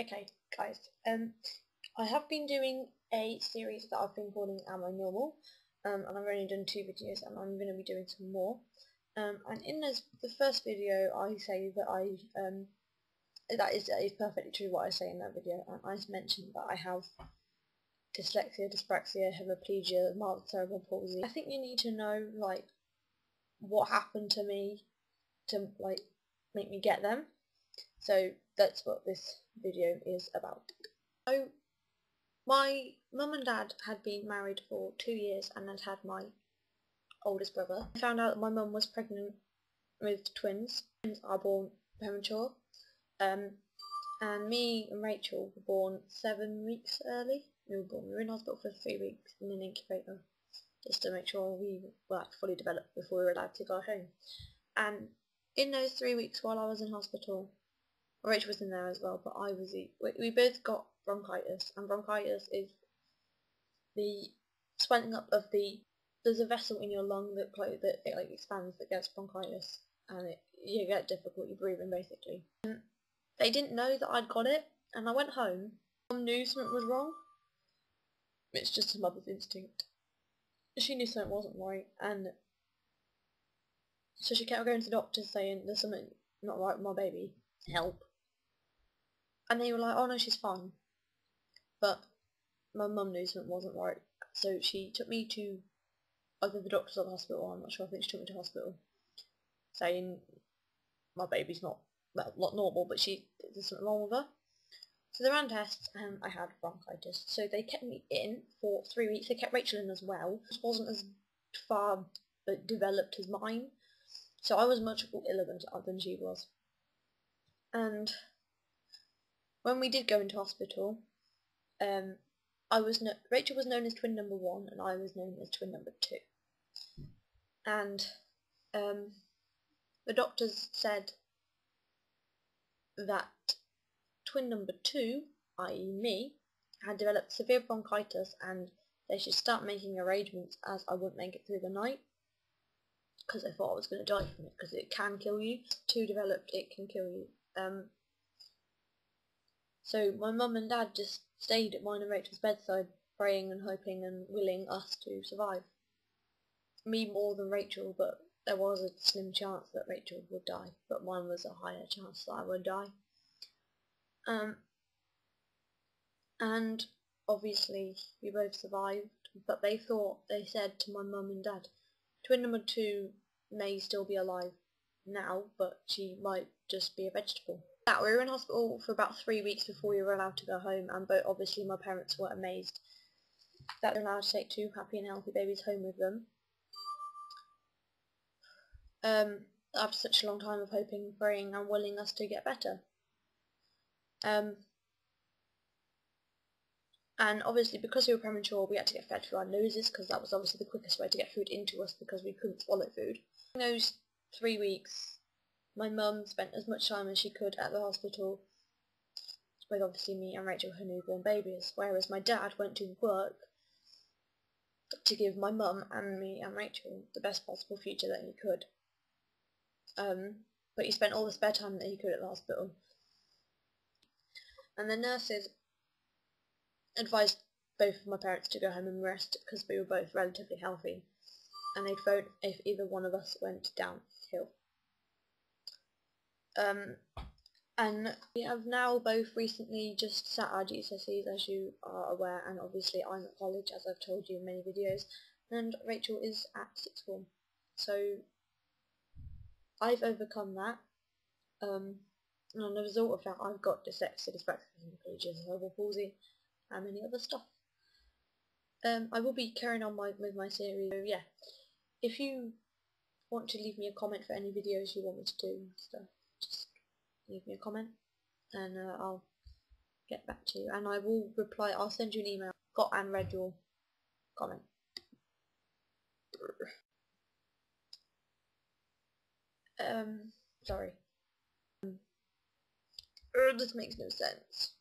Okay, guys, I have been doing a series that I've been calling Am I Normal? And I've only done 2 videos, and I'm going to be doing some more. And in the first video, I say that that is perfectly true what I say in that video. And I mentioned that I have dyslexia, dyspraxia, hemiplegia, mild cerebral palsy. I think you need to know what happened to me to make me get them. So that's what this video is about. So my mum and dad had been married for 2 years and had my oldest brother. I found out that my mum was pregnant with twins. Twins are born premature. And me and Rachel were born 7 weeks early. We were in hospital for 3 weeks in an incubator just to make sure we were fully developed before we were allowed to go home. And in those 3 weeks while I was in hospital, Rachel was in there as well, but we both got bronchitis, and bronchitis is the swelling up of there's a vessel in your lung that expands that gets bronchitis, and you get difficulty breathing basically. They didn't know that I'd got it, and I went home. Mum knew something was wrong. It's just a mother's instinct. She knew something wasn't right, and so she kept going to the doctors saying there's something not right with my baby, help. And they were like, oh no, she's fine. But my mum knew something wasn't right, so she took me to either the doctors or the hospital. I'm not sure, I think she took me to hospital, saying my baby's not normal, but there's something wrong with her. So they ran tests and I had bronchitis. So they kept me in for 3 weeks. They kept Rachel in as well. It wasn't as far developed as mine, so I was much iller than she was. And when we did go into hospital, Rachel was known as twin number 1 and I was known as twin number 2. And the doctors said that twin number 2, i.e. me, had developed severe bronchitis and they should start making arrangements as I wouldn't make it through the night, because they thought I was going to die from it, because it can kill you. 2 developed, it can kill you. So my mum and dad just stayed at mine and Rachel's bedside, praying and hoping and willing us to survive. Me more than Rachel, but there was a slim chance that Rachel would die, but mine was a higher chance that I would die. And obviously we both survived, but they said to my mum and dad, twin number 2 may still be alive now, but she might just be a vegetable. We were in hospital for about 3 weeks before we were allowed to go home, and obviously my parents were amazed that they're allowed to take 2 happy and healthy babies home with them. After such a long time of hoping, praying and willing us to get better. And obviously because we were premature we had to get fed through our noses, because that was obviously the quickest way to get food into us, because we couldn't swallow food. In those 3 weeks my mum spent as much time as she could at the hospital with obviously me and Rachel, her newborn babies, whereas my dad went to work to give my mum and me and Rachel the best possible future that he could. But he spent all the spare time that he could at the hospital. And the nurses advised both of my parents to go home and rest, because we were both relatively healthy, and they'd phone if either one of us went downhill. And we have now both recently just sat our GCSEs, as you are aware, and obviously I'm at college, as I've told you in many videos, and Rachel is at 6th form. So I've overcome that, and as a result of that I've got dyslexia, dyspraxia, hemiplegia, cerebral palsy, and many other stuff. I will be carrying on with my series, so yeah, if you want to leave me a comment for any videos you want me to do and stuff, just leave me a comment and I'll get back to you, and I will reply. I'll send you an email. Got and read your comment. Sorry. This makes no sense.